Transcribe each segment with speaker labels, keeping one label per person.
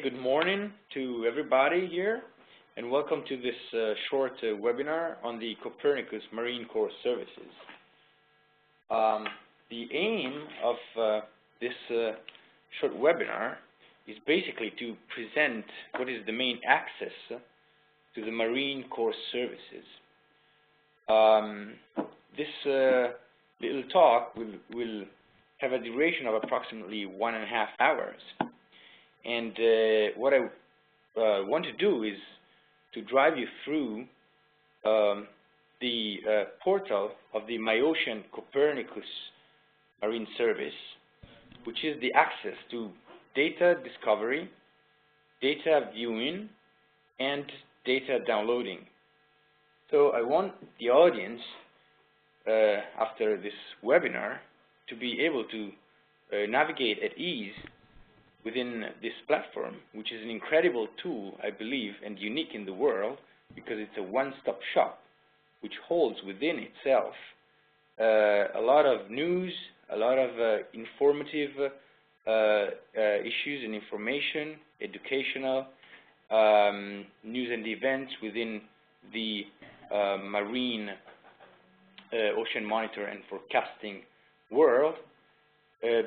Speaker 1: Good morning to everybody here, and welcome to this short webinar on the Copernicus Marine Corps Services. The aim of this short webinar is basically to present what is the main access to the Marine Corps Services. This little talk will have a duration of approximately 1.5 hours. And what I want to do is to drive you through the portal of the MyOcean Copernicus Marine Service, which is the access to data discovery, data viewing, and data downloading. So I want the audience, after this webinar, to be able to navigate at ease within this platform, which is an incredible tool, I believe, and unique in the world, because it's a one-stop shop, which holds within itself a lot of news, a lot of informative issues and information, educational news and events within the marine ocean monitor and forecasting world.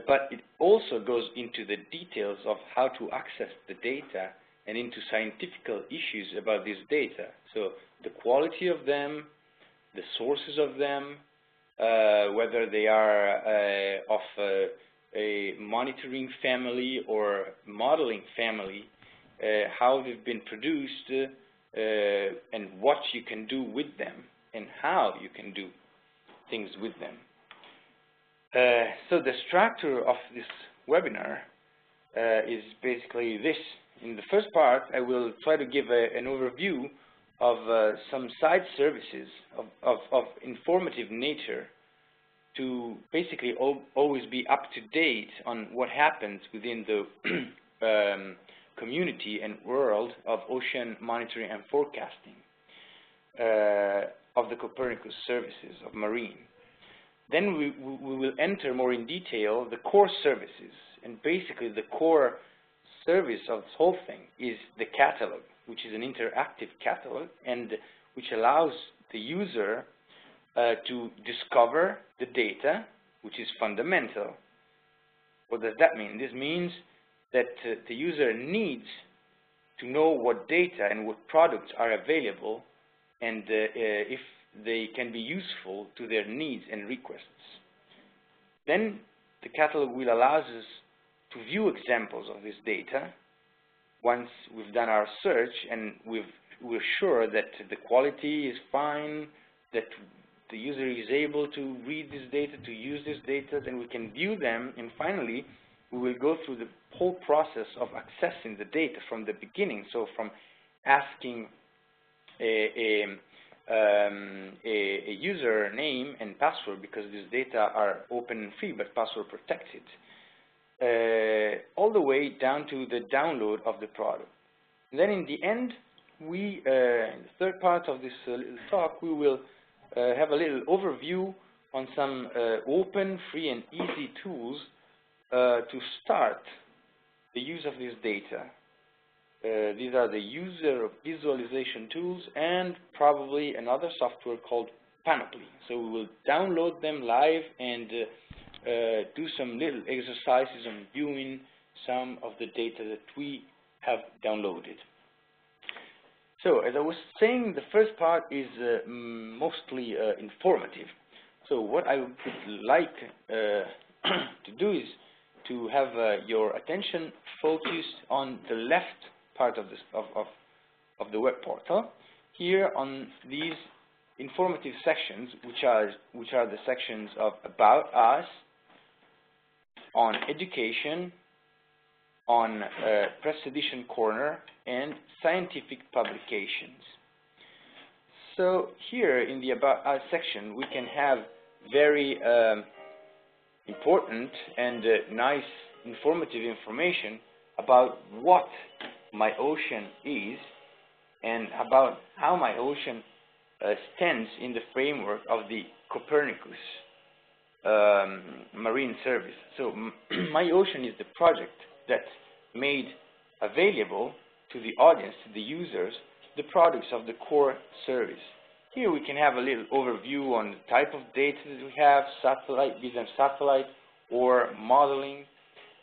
Speaker 1: But it also goes into the details of how to access the data and into scientific issues about this data. So the quality of them, the sources of them, whether they are of a monitoring family or modeling family, how they've been produced, and what you can do with them, and how you can do things with them. So the structure of this webinar is basically this. In the first part, I will try to give an overview of some side services of informative nature to basically always be up to date on what happens within the community and world of ocean monitoring and forecasting of the Copernicus services of marine. Then we will enter more in detail the core services, and basically the core service of this whole thing is the catalog, which is an interactive catalog and which allows the user to discover the data, which is fundamental. What does that mean? This means that the user needs to know what data and what products are available, and if they can be useful to their needs and requests. Then the catalog will allow us to view examples of this data once we've done our search and we're sure that the quality is fine, that the user is able to read this data, to use this data, then we can view them, and finally we will go through the whole process of accessing the data from the beginning, so from asking a username and password, because these data are open and free but password protected, all the way down to the download of the product. And then in the end, we, in the third part of this little talk, we will have a little overview on some open, free, and easy tools to start the use of this data. These are the user visualization tools and probably another software called Panoply. So we will download them live and do some little exercises on viewing some of the data that we have downloaded. So as I was saying, the first part is mostly informative. So what I would like to do is to have your attention focused on the left part of this of the web portal. Here on these informative sections, which are the sections of About Us, on Education, on Press Edition Corner, and Scientific Publications. So here in the About Us section, we can have very important and nice informative information about what MyOcean is and about how MyOcean stands in the framework of the Copernicus Marine Service. So MyOcean is the project that made available to the audience, to the users, the products of the core service. Here we can have a little overview on the type of data that we have, satellite, be them satellite or modeling,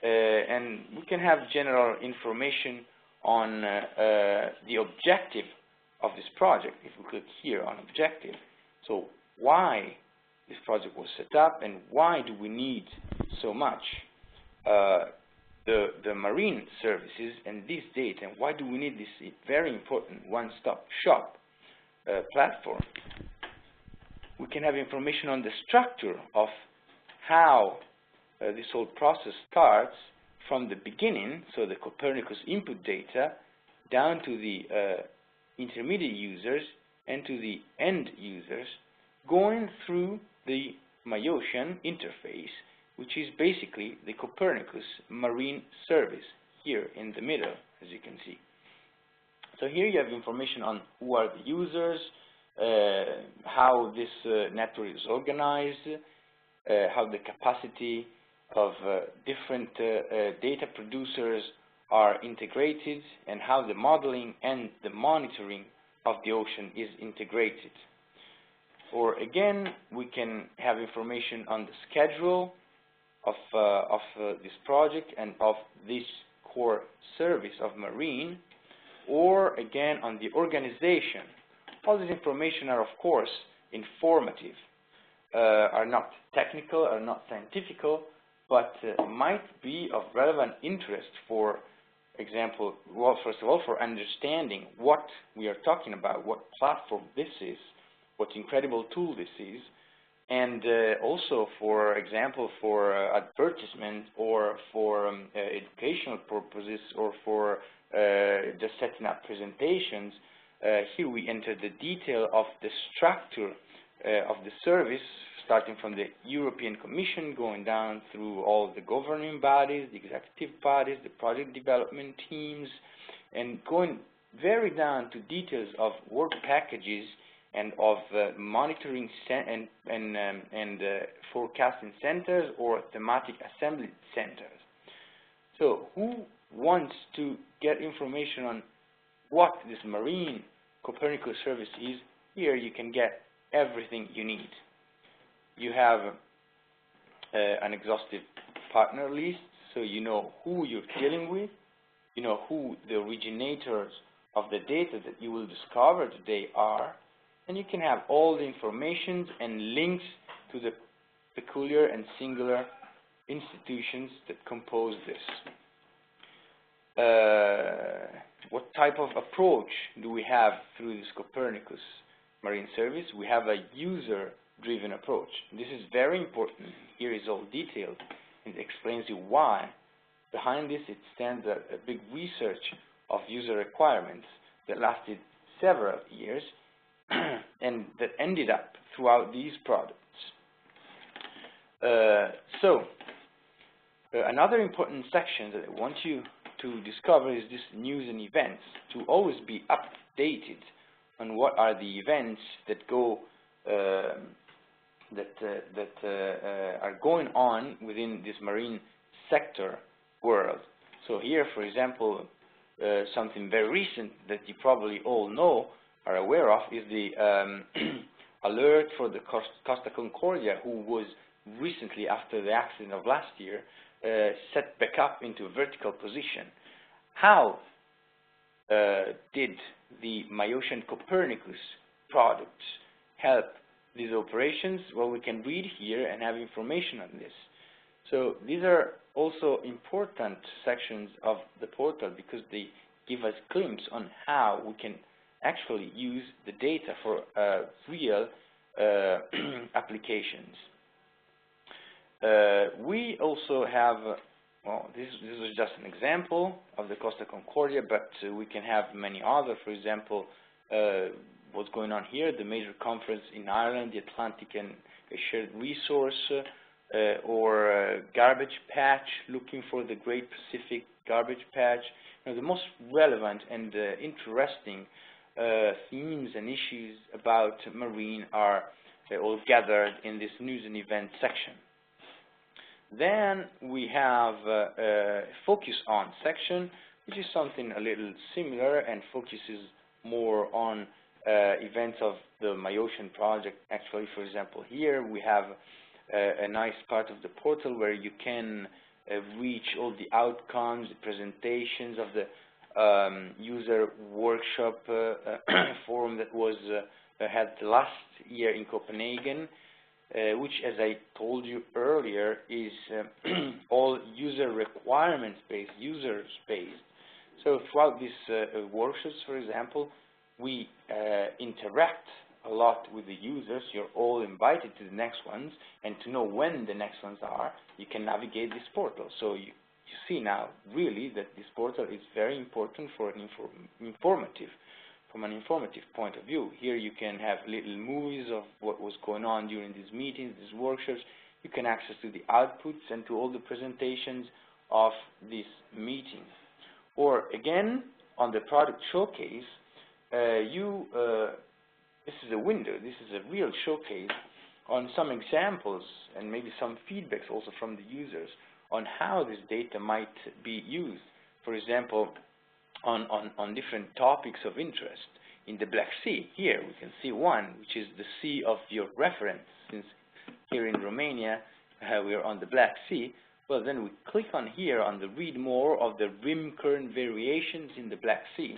Speaker 1: and we can have general information on the objective of this project. If we click here on objective, so why this project was set up and why do we need so much the marine services and this data, and why do we need this very important one-stop shop platform. We can have information on the structure of how this whole process starts from the beginning, so the Copernicus input data, down to the intermediate users and to the end users, going through the MyOcean interface, which is basically the Copernicus marine service here in the middle, as you can see. So here you have information on who are the users, how this network is organized, how the capacity of different data producers are integrated, and how the modeling and the monitoring of the ocean is integrated. Or again, we can have information on the schedule of this project and of this core service of marine, or again on the organization. All this information are of course informative, are not technical, are not scientific, but might be of relevant interest, for example, well, first of all, for understanding what we are talking about, what platform this is, what incredible tool this is, and also, for example, for advertisement or for educational purposes or for just setting up presentations. Here we enter the detail of the structure of the service, starting from the European Commission, going down through all the governing bodies, the executive bodies, the project development teams, and going very down to details of work packages and of monitoring and forecasting centers or thematic assembly centers. So who wants to get information on what this marine Copernicus service is? Here you can get everything you need. You have an exhaustive partner list, so you know who you're dealing with, you know who the originators of the data that you will discover today are, and you can have all the information and links to the peculiar and singular institutions that compose this. What type of approach do we have through this Copernicus marine service? We have a user-driven approach. This is very important. Here is all detailed and explains you why. Behind this, it stands a big research of user requirements that lasted several years and that ended up throughout these products. Another important section that I want you to discover is this news and events, to always be updated on what are the events that go are going on within this marine sector world. So here, for example, something very recent that you probably all know, are aware of, is the alert for the Costa Concordia, who was recently, after the accident of last year, set back up into a vertical position. How did the MyOcean Copernicus products help these operations? Well, we can read here and have information on this. So these are also important sections of the portal because they give us a glimpse on how we can actually use the data for real applications. We also have, well, this was just an example of the Costa Concordia, but we can have many other. For example, what's going on here, the major conference in Ireland, the Atlantic and a Shared Resource, or garbage patch, looking for the Great Pacific Garbage Patch. You know, the most relevant and interesting themes and issues about marine are all gathered in this news and events section. Then we have a focus on section. which is something a little similar and focuses more on events of the MyOcean project. Actually, for example, here we have a nice part of the portal where you can reach all the outcomes, the presentations of the user workshop forum that was had last year in Copenhagen, which, as I told you earlier, is all user requirements-based, user-based. So throughout these workshops, for example, we interact a lot with the users. You're all invited to the next ones, and to know when the next ones are, you can navigate this portal. So you see now really that this portal is very important for an from an informative point of view. Here you can have little movies of what was going on during these meetings, these workshops. You can access to the outputs and to all the presentations of this meeting. Or again, on the product showcase, this is a window, this is a real showcase on some examples and maybe some feedbacks also from the users on how this data might be used. For example, on different topics of interest. In the Black Sea, here we can see one, which is the sea of your reference. Since here in Romania we are on the Black Sea, well, then we click on here on the read more of the rim current variations in the Black Sea.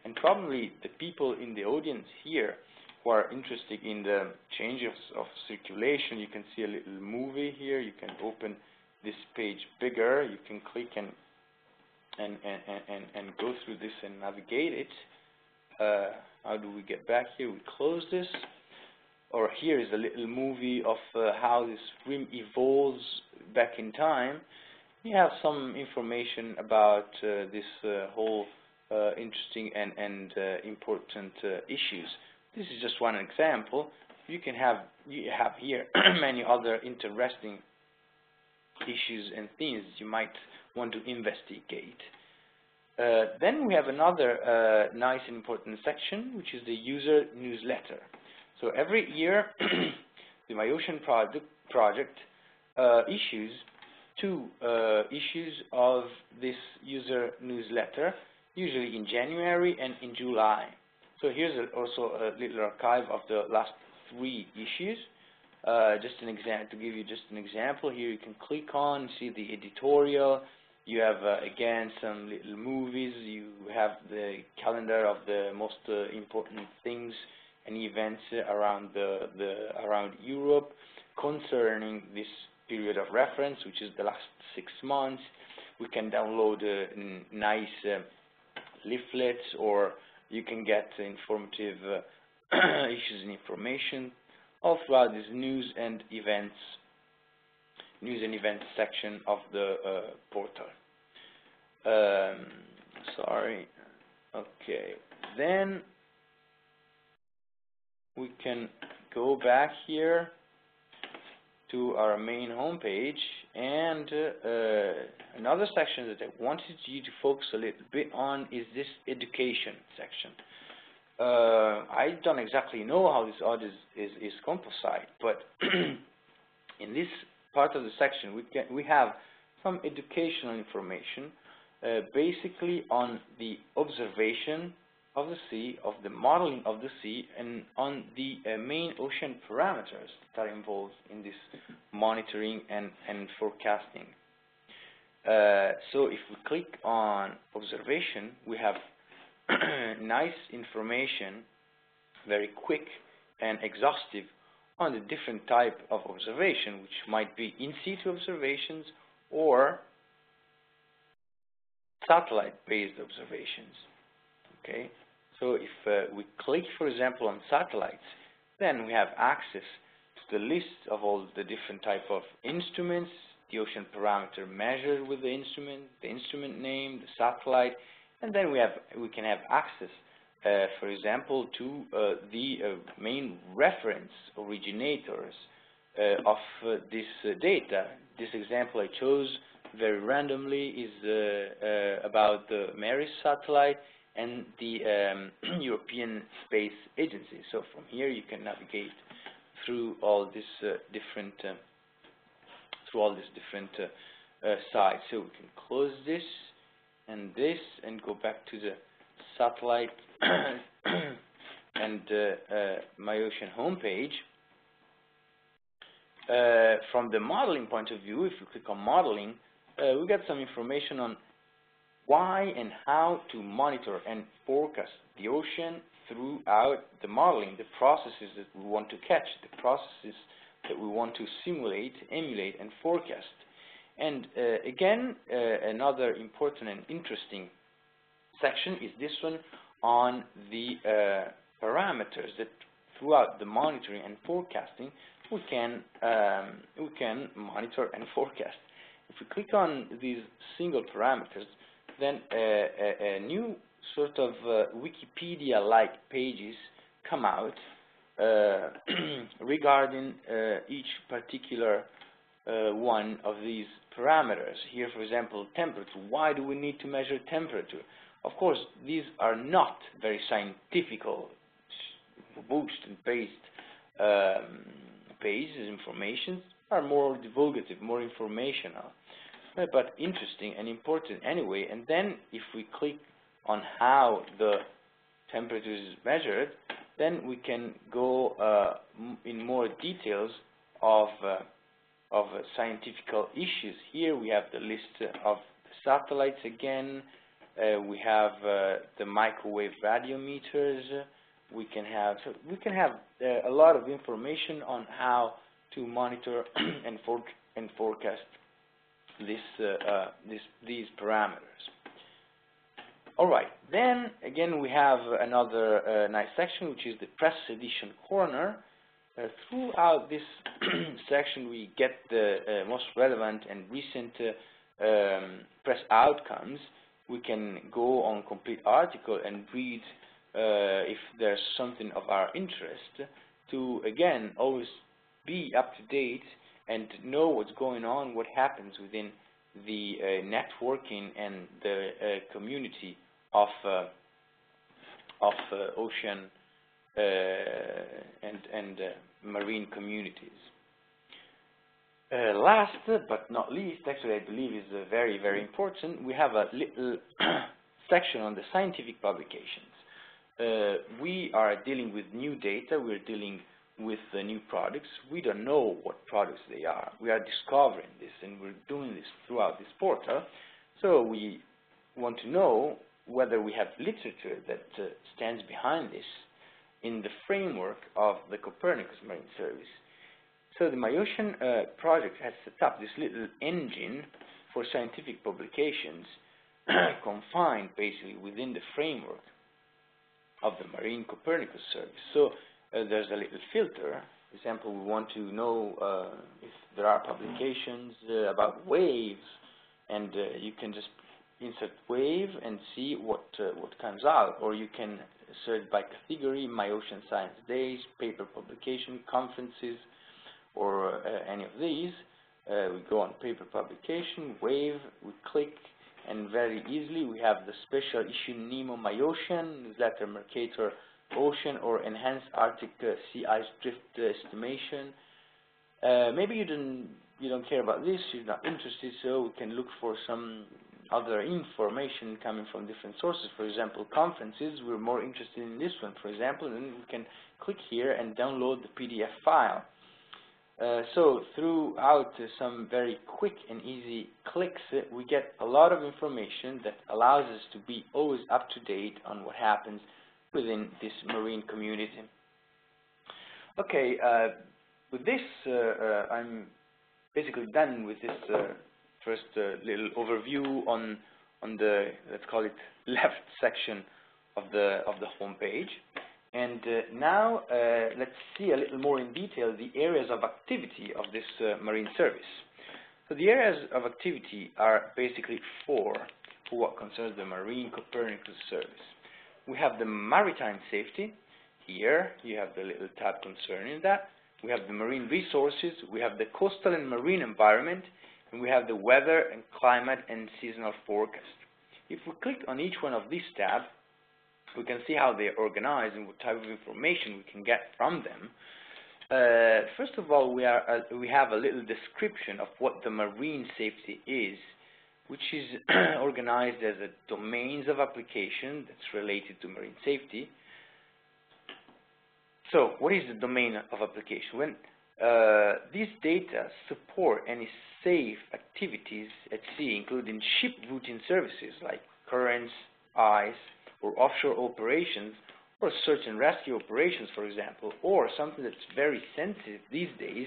Speaker 1: And probably the people in the audience here who are interested in the changes of circulation, you can see a little movie here. You can open this page bigger. You can click and go through this and navigate it. How do we get back here? We close this. Or here is a little movie of how this rim evolves back in time. You have some information about this whole interesting and important issues. This is just one example. You have here many other interesting issues and things you might want to investigate. Then we have another nice and important section, which is the user newsletter. So every year, the MyOcean project issues 2 issues of this user newsletter, usually in January and in July. So here's also a little archive of the last 3 issues. Just an example, to give you just an example, here you can click on, see the editorial. You have again some little movies. You have the calendar of the most important things and events around around Europe concerning this period of reference, which is the last 6 months. We can download nice leaflets, or you can get informative issues and information all throughout this news and events section of the portal. Sorry. Okay. Then we can go back here to our main homepage, and another section that I wanted you to focus a little bit on is this education section. I don't exactly know how this audit is composite, but in this part of the section we have some educational information, basically on the observation of the sea, of the modeling of the sea, and on the main ocean parameters that are involved in this monitoring and forecasting. So if we click on observation, we have nice information, very quick and exhaustive, on the different type of observation, which might be in situ observations or satellite-based observations. Okay, so if we click, for example, on satellites, then we have access to the list of all the different type of instruments, the ocean parameter measured with the instrument name, the satellite, and then we can have access, for example, to the main reference originators of this data. This example I chose very randomly is about the MERIS satellite and the European Space Agency. So from here you can navigate through all these different sites. So we can close this, and this, and go back to the satellite and MyOcean homepage. From the modeling point of view, if you click on modeling, we get some information on why and how to monitor and forecast the ocean throughout the modeling, the processes that we want to catch, the processes that we want to simulate, emulate, and forecast. And again, another important and interesting section is this one on the parameters that throughout the monitoring and forecasting we can monitor and forecast. If we click on these single parameters, then a new sort of Wikipedia-like pages come out regarding each particular one of these parameters. Here, for example, temperature. Why do we need to measure temperature? Of course, these are not very scientific, boost and paste pages, informations, are more divulgative, more informational, but interesting and important anyway. And then if we click on how the temperature is measured, then we can go in more details of scientific issues. Here we have the list of satellites again. We have the microwave radiometers. We can have a lot of information on how to monitor and forecast these parameters. All right, then again we have another nice section, which is the press edition corner. Throughout this section, we get the most relevant and recent press outcomes. We can go on complete article and read if there's something of our interest, to again always be up to date and know what's going on, what happens within the networking and the community of ocean and marine communities. Last but not least, actually I believe is very, very important, we have a little section on the scientific publications. We are dealing with new data, we're dealing with new products. We don't know what products they are. We are discovering this, and we're doing this throughout this portal. So we want to know whether we have literature that stands behind this in the framework of the Copernicus Marine Service. So the MyOcean project has set up this little engine for scientific publications confined basically within the framework of the Marine Copernicus Service. So there's a little filter. For example, we want to know if there are publications about waves, and you can just insert wave and see what comes out, or you can search by category, MyOcean Science Days, paper publication, conferences, or any of these. We go on paper publication, wave, we click, and very easily we have the special issue Nemo MyOcean, newsletter Mercator Ocean, or enhanced Arctic sea ice drift estimation. Maybe you don't care about this, you're not interested, so we can look for some other information coming from different sources. For example, conferences, we're more interested in this one, for example, and we can click here and download the PDF file. So throughout some very quick and easy clicks, we get a lot of information that allows us to be always up to date on what happens within this marine community. Okay, with this, I'm basically done with this first little overview on the, let's call it, left section of the home page. And now let's see a little more in detail the areas of activity of this marine service. So the areas of activity are basically four for what concerns the Marine Copernicus Service. We have the maritime safety. Here you have the little tab concerning that. We have the marine resources. We have the coastal and marine environment. And we have the weather and climate and seasonal forecast. If we click on each one of these tabs, we can see how they're organized and what type of information we can get from them. First of all, we have a little description of what the marine safety is. which is organized as a domains of application that's related to marine safety. So, what is the domain of application? When these data support any safe activities at sea, including ship routing services like currents, ice, or offshore operations, or search and rescue operations, for example, or something that's very sensitive these days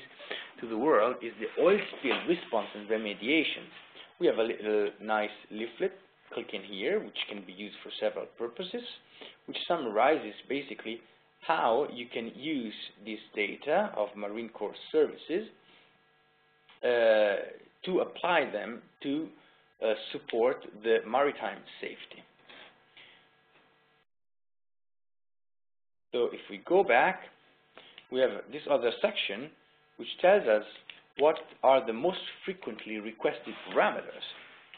Speaker 1: to the world is the oil spill response and remediation. We have a little nice leaflet, click in here, which can be used for several purposes, which summarizes basically how you can use this data of Marine Corps services to apply them to support the maritime safety. So if we go back, we have this other section which tells us what are the most frequently requested parameters.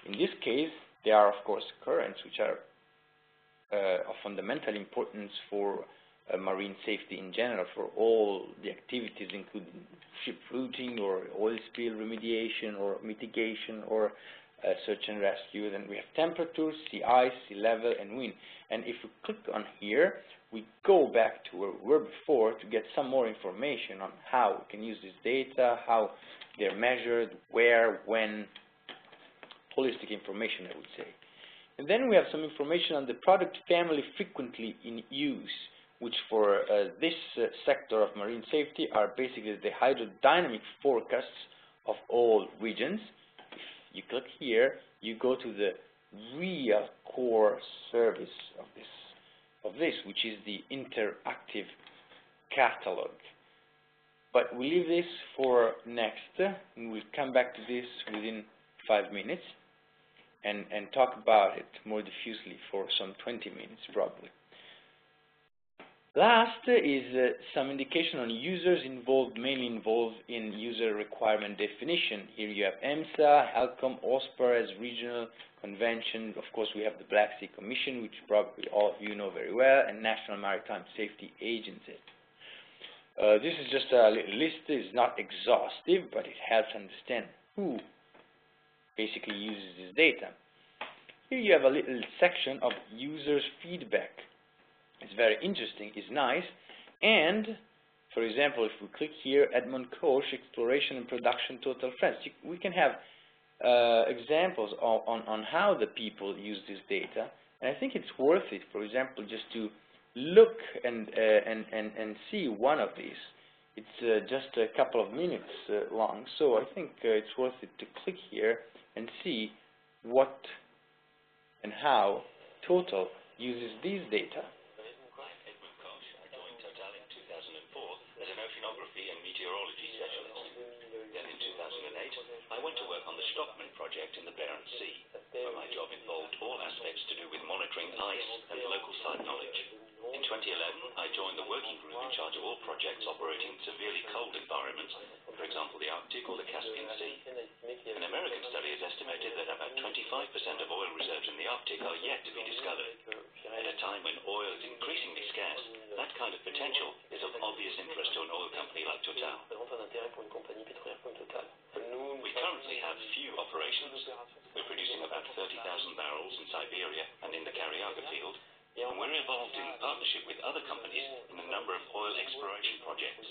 Speaker 1: In this case, there are, of course, currents, which are of fundamental importance for marine safety in general, for all the activities, including ship routing or oil spill remediation or mitigation or search and rescue. Then we have temperatures, sea ice, sea level, and wind. And if we click on here, we go back to where we were before to get some more information on how we can use this data, how they're measured, where, when, holistic information, I would say. And then we have some information on the product family frequently in use, which for this sector of marine safety are basically the hydrodynamic forecasts of all regions. If you click here, you go to the real core service of this, which is the interactive catalog. But we leave this for next, and we'll come back to this within 5 minutes and talk about it more diffusely for some 20 minutes probably. Last is some indication on users involved, mainly involved in user requirement definition. Here you have EMSA, HELCOM, OSPAR as regional convention. Of course, we have the Black Sea Commission, which probably all of you know very well, and National Maritime Safety Agency. This is just a little list. It's not exhaustive, but it helps understand who basically uses this data. Here you have a little section of users' feedback. It's very interesting, it's nice, and for example, if we click here, Edmond Koch, Exploration and Production Total France, we can have examples on how the people use this data, and I think it's worth it, for example, just to look and see one of these. It's just a couple of minutes long, so I think it's worth it to click here and see what and how Total uses these data.
Speaker 2: I went to work on the Stockman project in the Barents Sea, where my job involved all aspects to do with monitoring ice and local site knowledge. In 2011, I joined the working group in charge of all projects operating in severely cold environments, for example the Arctic or the Caspian Sea. An American study has estimated that about 25% of oil reserves in the Arctic are yet to be discovered. At a time when oil is increasingly scarce, that kind of potential is of obvious interest to an oil company like Total. We currently have few operations. We're producing about 30,000 barrels in Siberia and in the Cariaga field, and we're involved in partnership with other companies in a number of oil exploration projects.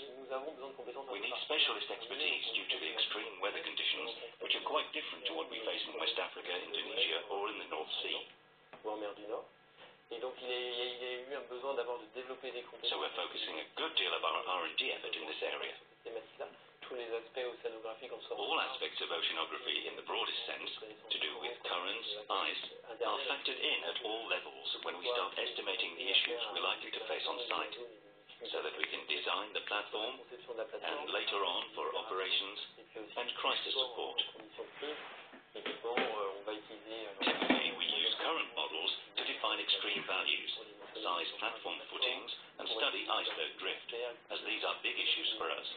Speaker 2: We need specialist expertise due to the extreme weather conditions, which are quite different to what we face in West Africa, Indonesia, or in the North Sea. So we're focusing a good deal of our R&D effort in this area. All aspects of oceanography in the broadest sense, to do with currents, ice, are factored in at all levels when we start estimating the issues we're likely to face on site, so that we can design the platform and later on for operations and crisis support. Typically, we use current models to define extreme values, size platform footings, and study iceberg drift, as these are big issues for us.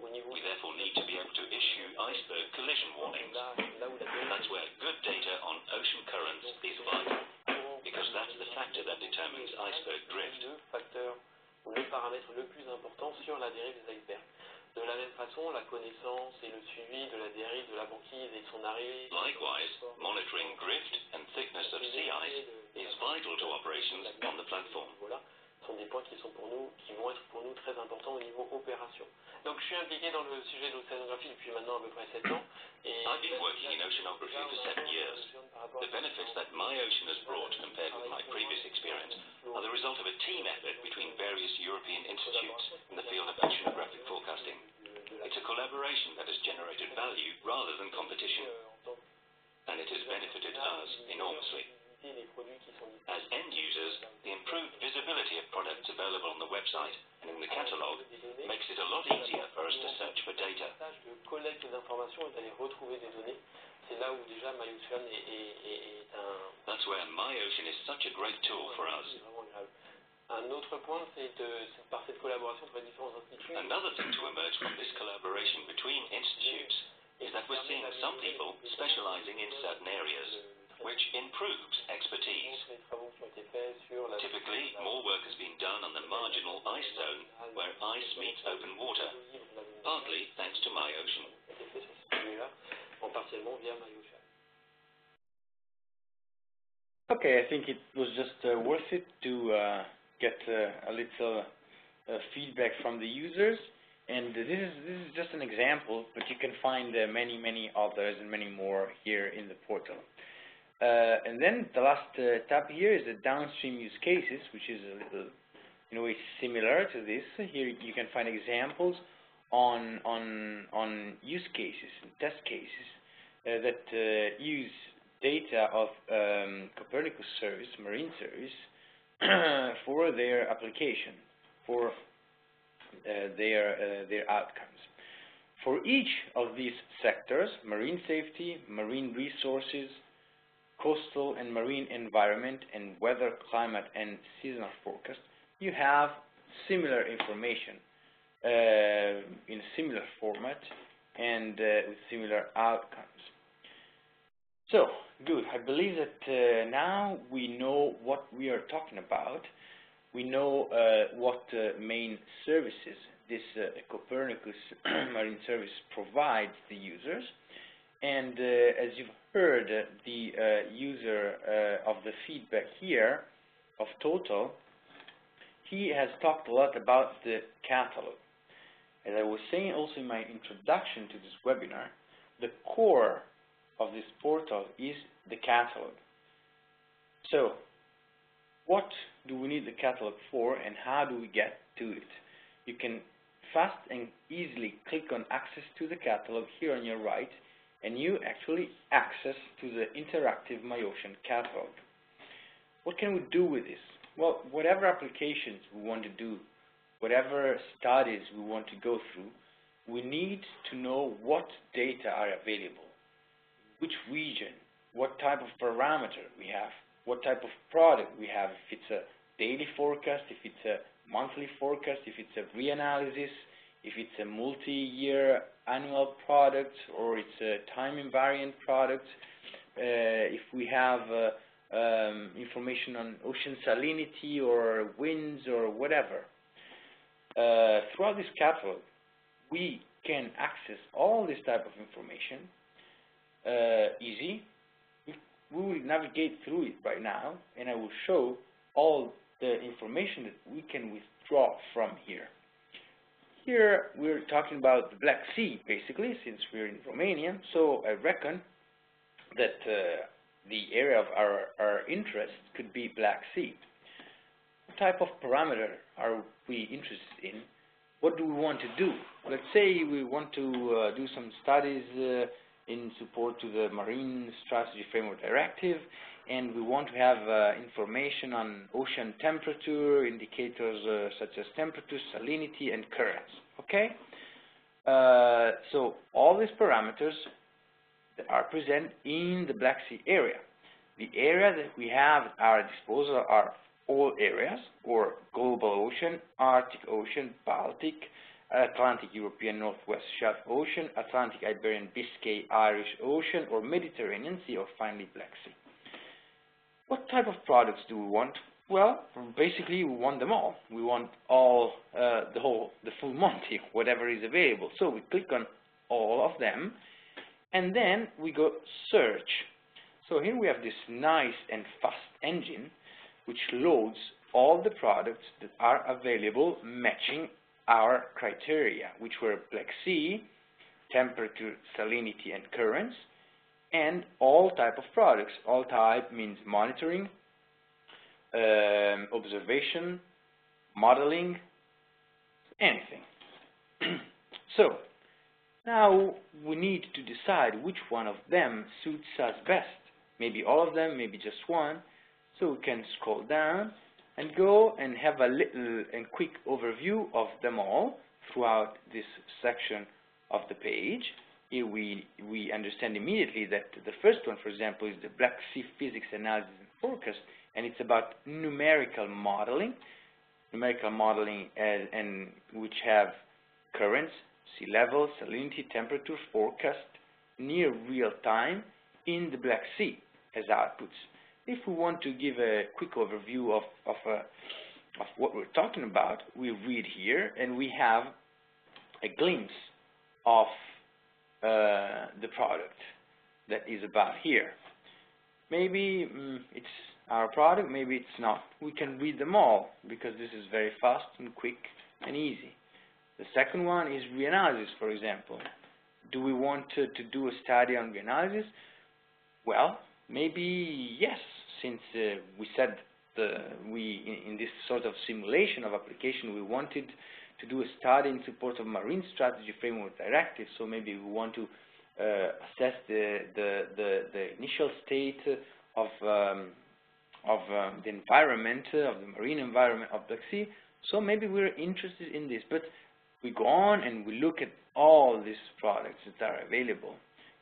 Speaker 2: We therefore need to be able to issue iceberg collision warnings. That's where good data on ocean currents is vital, because that's the factor that determines iceberg drift.
Speaker 3: De la même façon, la connaissance et le suivi de la dérive de la banquise et de son arrivée.
Speaker 2: Likewise, monitoring drift and thickness of sea ice is vital to operations on the platform.
Speaker 3: Voilà, sont des points qui vont être pour nous très importants au niveau opération. Donc je suis impliqué dans le sujet de l'océanographie depuis maintenant à peu près 7 ans. Et
Speaker 2: I've been working in oceanography for 7 years. The benefits that my ocean has brought compared with my previous experience are the result of a team effort between various European institutes in the field of oceanographic forecasting. It's a collaboration that has generated value rather than competition, and it has benefited us enormously. As end users, the improved visibility of products available on the website and in the catalogue makes it a lot easier for us to search for data.
Speaker 3: De collecte d'informations et d'aller retrouver des données, c'est là où déjà MyOcean est un...
Speaker 2: That's where MyOcean is such a great tool for us.
Speaker 3: Vraiment agréable. Un autre point, c'est par cette collaboration entre les différents instituts.
Speaker 2: Another thing to emerge from this collaboration between institutes is that we're seeing some people specializing in certain areas, which improves expertise. Typically, more work has been done on the marginal ice zone, where ice meets open water, partly thanks to MyOcean.
Speaker 1: Okay, I think it was just worth it to get a little feedback from the users. And this is just an example, but you can find many others and many more here in the portal. And then the last tab here is the downstream use cases, which is a little, in a way, similar to this. Here you can find examples on use cases, test cases that use data of Copernicus service, marine service, for their application, for their outcomes. For each of these sectors, marine safety, marine resources, coastal and marine environment, and weather, climate, and seasonal forecast, you have similar information in a similar format and with similar outcomes. So, good. I believe that now we know what we are talking about. We know what main services this Copernicus Marine Service provides the users. And as you've heard, the user of the feedback here of Total, he has talked a lot about the catalog. As I was saying also in my introduction to this webinar, the core of this portal is the catalog. So, what do we need the catalog for, and how do we get to it? You can fast and easily click on access to the catalog here on your right, and you actually access to the interactive MyOcean catalog. What can we do with this? Well, whatever applications we want to do, whatever studies we want to go through, we need to know what data are available, which region, what type of parameter we have, what type of product we have, if it's a daily forecast, if it's a monthly forecast, if it's a reanalysis, if it's a multi-year annual product, or it's a time invariant product, if we have information on ocean salinity or winds or whatever. Throughout this catalog, we can access all this type of information easy. We will navigate through it right now, and I will show all the information that we can withdraw from here. Here we're talking about the Black Sea, basically, since we're in Romania, so I reckon that the area of our interest could be Black Sea. What type of parameter are we interested in? What do we want to do? Let's say we want to do some studies in support to the Marine Strategy Framework Directive, and we want to have information on ocean temperature, indicators such as temperature, salinity, and currents. Okay? So all these parameters that are present in the Black Sea area. The area that we have at our disposal are all areas, or Global Ocean, Arctic Ocean, Baltic, Atlantic European Northwest Shelf Ocean, Atlantic Iberian Biscay Irish Ocean, or Mediterranean Sea, or finally Black Sea. What type of products do we want? Well, basically we want them all. We want all, the full Monty, whatever is available. So we click on all of them, and then we go search. So here we have this nice and fast engine which loads all the products that are available matching our criteria, which were Black Sea, temperature, salinity, and currents, and all type of products. All type means monitoring, observation, modeling, anything. So now we need to decide which one of them suits us best. Maybe all of them, maybe just one. So we can scroll down and go and have a little and quick overview of them all throughout this section of the page. Here we understand immediately that the first one, for example, is the Black Sea Physics Analysis and Forecast, and it's about numerical modeling. And which have currents, sea level, salinity, temperature, forecast, near real time in the Black Sea as outputs. If we want to give a quick overview of what we're talking about, we read here and we have a glimpse of the product that is about here. Maybe it's our product, maybe it's not. We can read them all because this is very fast and quick and easy. The second one is reanalysis, for example. Do we want to do a study on reanalysis? Well, maybe yes, since we said in this sort of simulation of application we wanted to do a study in support of Marine Strategy Framework Directive, so maybe we want to assess the initial state of the environment, of the marine environment of Black Sea, so maybe we're interested in this. But we go on and we look at all these products that are available.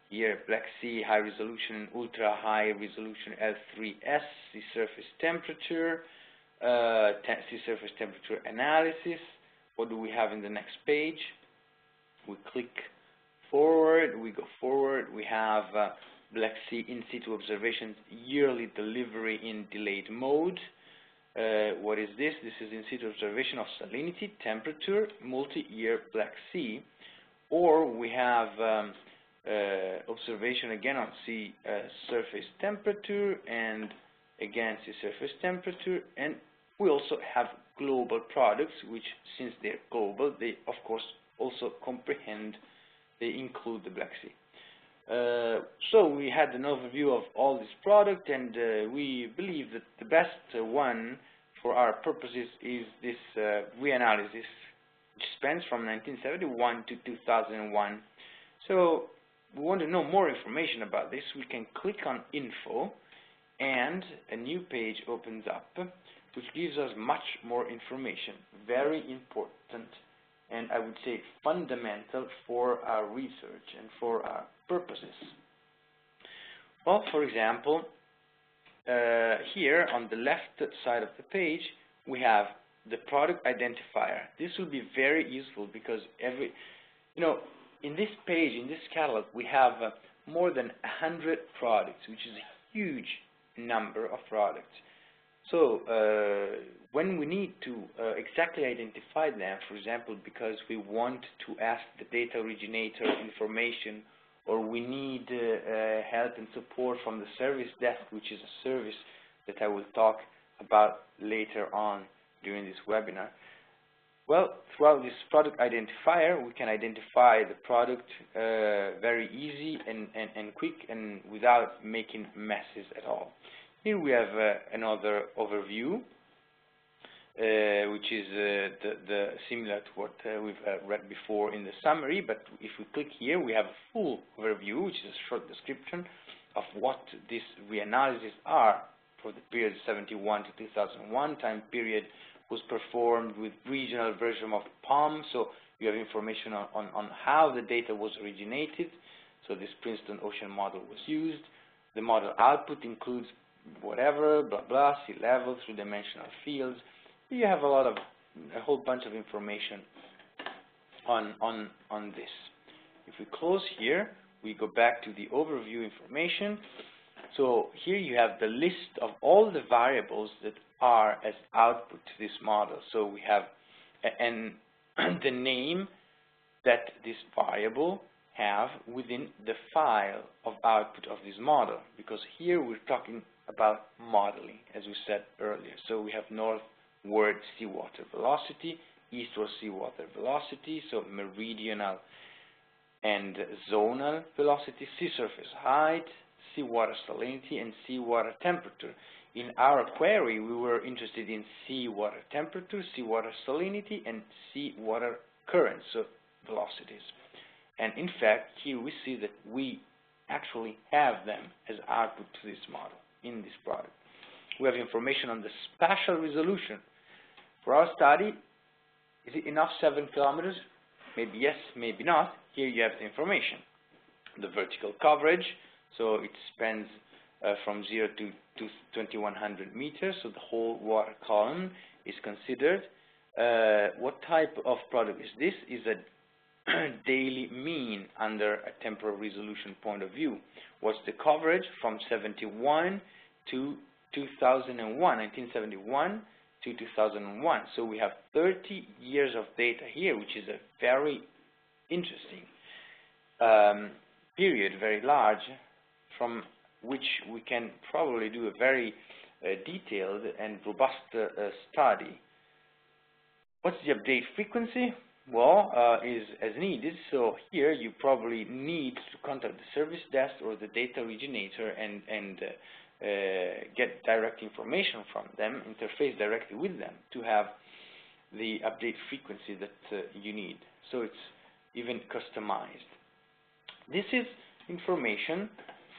Speaker 1: Here, Black Sea High Resolution and Ultra High Resolution L3S, Sea Surface Temperature, Sea Surface Temperature Analysis. What do we have in the next page? We click forward, we go forward, we have Black Sea In Situ Observations Yearly Delivery in Delayed Mode. What is this? This is in situ observation of salinity, temperature, multi-year Black Sea. Or we have observation again on sea surface temperature and again sea surface temperature. And we also have global products, which since they're global, they of course also comprehend, they include the Black Sea. So we had an overview of all this product, and we believe that the best one for our purposes is this reanalysis, which spans from 1971 to 2001. So we want to know more information about this. We can click on Info, and a new page opens up, which gives us much more information. Very important, and I would say fundamental for our research and for our purposes. Well, for example, here on the left side of the page, we have the product identifier. This will be very useful because in this page, in this catalog, we have more than 100 products, which is a huge number of products. So when we need to exactly identify them, for example, because we want to ask the data originator information, or we need help and support from the service desk, which is a service that I will talk about later on during this webinar. Well, throughout this product identifier, we can identify the product very easy and quick and without making messes at all. Here we have another overview, which is similar to what we've read before in the summary, but if we click here, we have a full overview, which is a short description of what these reanalyses are for the period 71 to 2001. Time period was performed with regional version of POM, so you have information on how the data was originated. So this Princeton Ocean model was used. The model output includes whatever, blah, blah, sea level, three-dimensional fields. You have a whole bunch of information on this. If we close here, we go back to the overview information. So here you have the list of all the variables that are as output to this model. So we have the name that this variable have within the file of output of this model, because here we're talking about modeling, as we said earlier. So we have northward seawater velocity, eastward seawater velocity, so meridional and zonal velocity, sea surface height, seawater salinity, and seawater temperature. In our query, we were interested in seawater temperature, seawater salinity, and seawater current, so velocities. And in fact, here we see that we actually have them as output to this model in this product. We have information on the spatial resolution. For our study, is it enough 7 kilometers? Maybe yes, maybe not. Here you have the information. The vertical coverage, so it spans from 0 to 2100 meters, so the whole water column is considered. What type of product is this? Is a daily mean under a temporal resolution point of view. What's the coverage from 71 to 2001, 1971 to 2001. So we have 30 years of data here, which is a very interesting period, very large, from which we can probably do a very detailed and robust study. What's the update frequency? Well, is as needed. So here you probably need to contact the service desk or the data originator and get direct information from them, interface directly with them to have the update frequency that you need. So it's even customized. This is information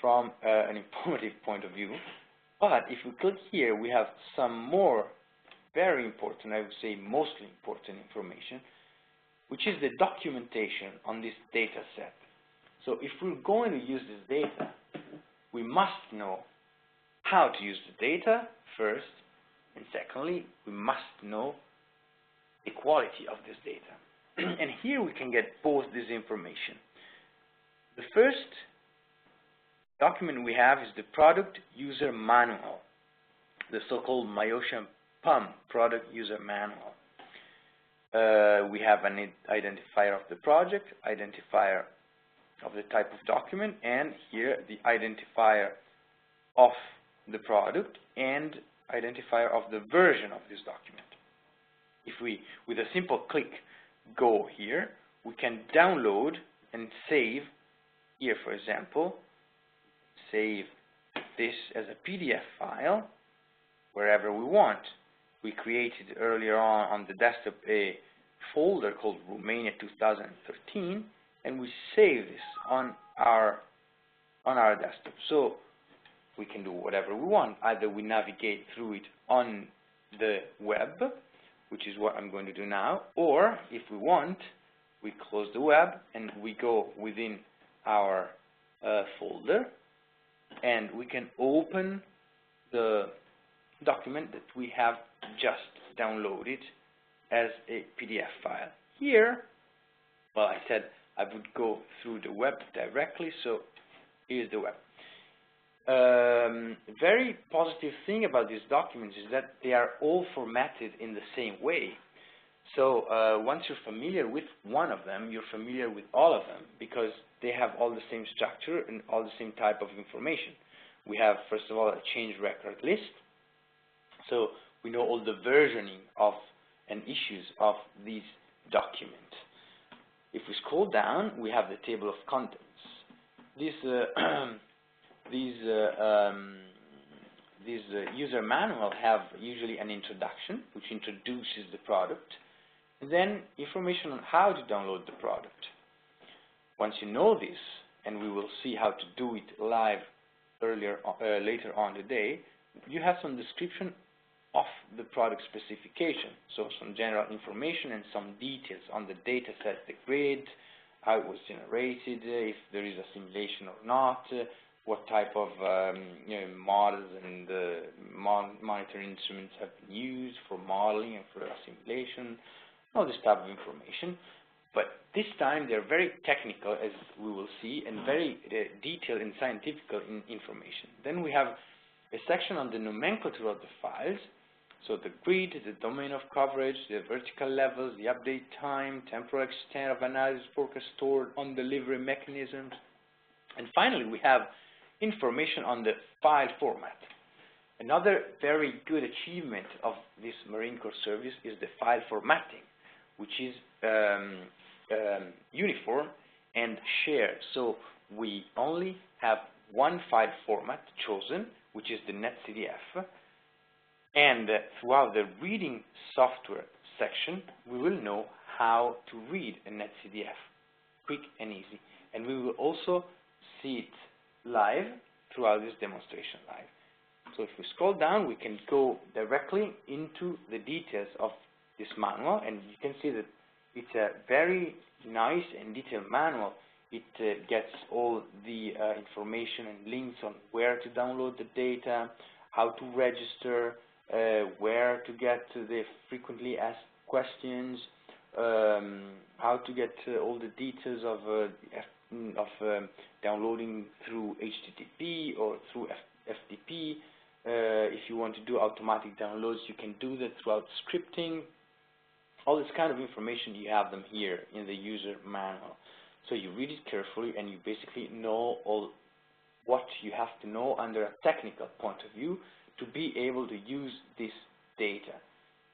Speaker 1: from an informative point of view, but if we click here, we have some more very important, I would say mostly important information, which is the documentation on this data set. So if we're going to use this data, we must know how to use the data first, and secondly, we must know the quality of this data. And here we can get both this information. The first document we have is the product user manual, the so-called MyOcean PUM product user manual. We have an identifier of the project, identifier of the type of document, and here the identifier of the product and identifier of the version of this document. If we, with a simple click, go here, we can download and save. Here, for example, save this as a PDF file wherever we want. We created earlier on the desktop a folder called Romania 2013, and we save this on our desktop. So we can do whatever we want. Either we navigate through it on the web, which is what I'm going to do now, or if we want, we close the web and we go within our folder, and we can open the document that we have just downloaded as a PDF file. Here, well, I said I would go through the web directly, so here's the web. Very positive thing about these documents is that they are all formatted in the same way. So once you're familiar with one of them, you're familiar with all of them, because they have all the same structure and all the same type of information. We have, first of all, a change record list. So we know all the versioning of and issues of these documents. If we scroll down, we have the table of contents. These user manual have usually an introduction, which introduces the product, and then information on how to download the product. Once you know this, and we will see how to do it live later on today, you have some description of the product specification, so some general information and some details on the data set, the grid, how it was generated, if there is a simulation or not, what type of models and monitoring instruments have been used for modeling and for simulation, all this type of information. But this time they're very technical, as we will see, and very detailed and scientific information. Then we have a section on the nomenclature of the files, so the grid, the domain of coverage, the vertical levels, the update time, temporal extent of analysis forecast stored on delivery mechanisms. And finally, we have information on the file format. Another very good achievement of this Marine Corps service is the file formatting, which is uniform and shared. So we only have one file format chosen, which is the NetCDF. And throughout the reading software section, we will know how to read a NetCDF, quick and easy. And we will also see it live throughout this demonstration live. So if we scroll down, we can go directly into the details of this manual, and you can see that it's a very nice and detailed manual. It gets all the information and links on where to download the data, how to register, where to get to the frequently asked questions, how to get all the details of downloading through HTTP or through FTP. If you want to do automatic downloads, you can do that throughout scripting. All this kind of information, you have them here in the user manual. So you read it carefully and you basically know all what you have to know under a technical point of view to be able to use this data.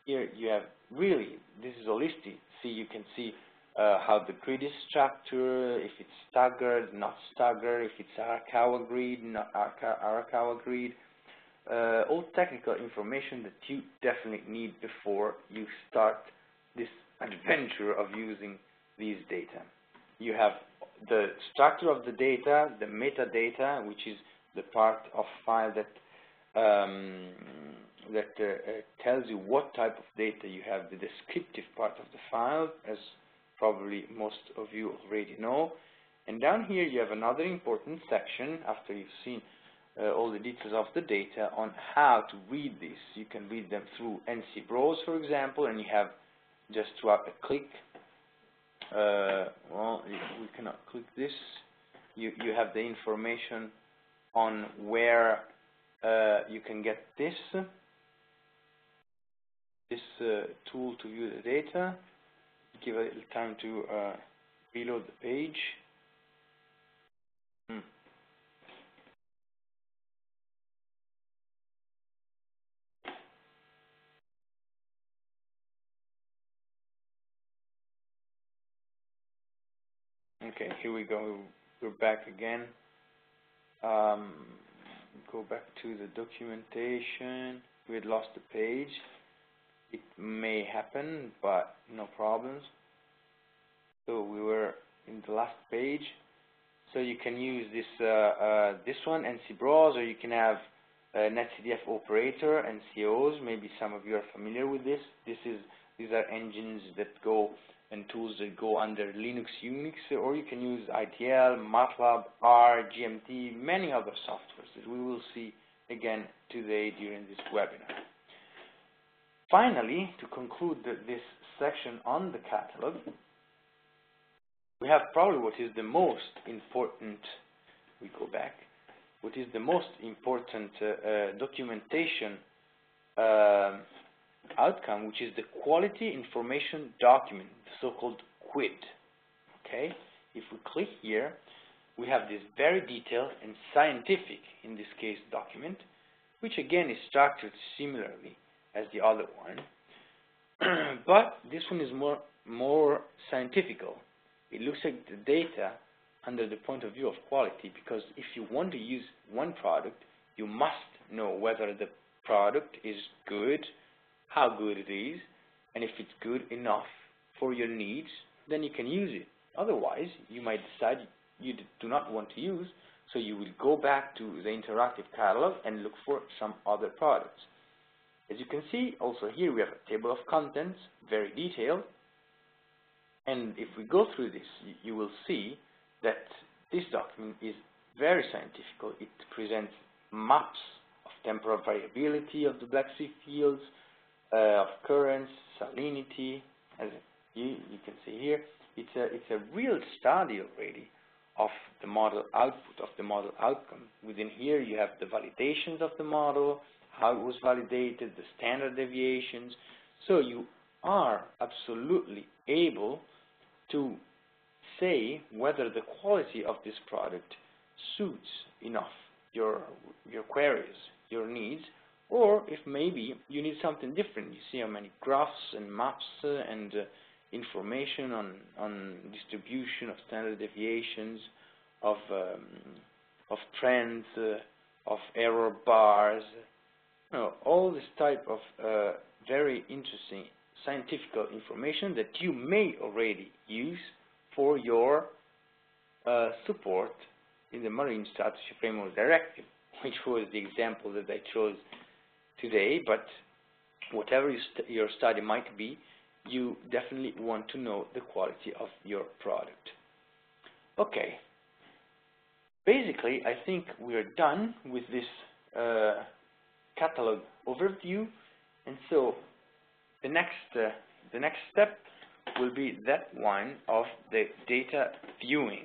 Speaker 1: Here you have really, this is holistic. See, you can see how the grid is structured, if it's staggered, not staggered, if it's Arakawa grid, not Arakawa grid. All technical information that you definitely need before you start this adventure of using these data. You have the structure of the data, the metadata, which is the part of file that tells you what type of data you have, the descriptive part of the file, as probably most of you already know. And down here you have another important section, after you've seen all the details of the data, on how to read this. You can read them through NC Browse, for example, and you have just throughout a click. Well, we cannot click this. You have the information on where you can get this tool to view the data. Give a little time to reload the page. Okay, here we go. We're back again. Go back to the documentation. We had lost the page. It may happen, but no problems. So we were in the last page. So you can use this this one, NC Browse, or you can have NetCDF Operator, NCOs. Maybe some of you are familiar with this. These are engines that go and tools that go under Linux, Unix, or you can use ITL, MATLAB, R, GMT, many other softwares that we will see again today during this webinar. Finally, to conclude this section on the catalog, we have probably what is the most important, we go back, what is the most important documentation outcome, which is the Quality Information Document, the so-called QID. Okay, if we click here, we have this very detailed and scientific, in this case, document, which again is structured similarly as the other one, but this one is more scientifical. It looks at the data under the point of view of quality, because if you want to use one product, you must know whether the product is good, how good it is, and if it's good enough for your needs, then you can use it. Otherwise, you might decide you do not want to use, so you will go back to the interactive catalog and look for some other products. As you can see, also here we have a table of contents, very detailed, and if we go through this, you will see that this document is very scientific. It presents maps of temporal variability of the Black Sea fields, of currents, salinity, as you can see here. it's a real study already of the model output, of the model outcome. Within here you have the validations of the model, how it was validated, the standard deviations. So you are absolutely able to say whether the quality of this product suits enough your queries, your needs, or if maybe you need something different. You see how many graphs and maps and information on distribution of standard deviations, of trends, of error bars, all this type of very interesting scientific information that you may already use for your support in the Marine Strategy Framework Directive, which was the example that I chose today. But whatever your study might be, you definitely want to know the quality of your product. Okay. Basically, I think we're done with this catalog overview, and so the next step will be that one of the data viewing.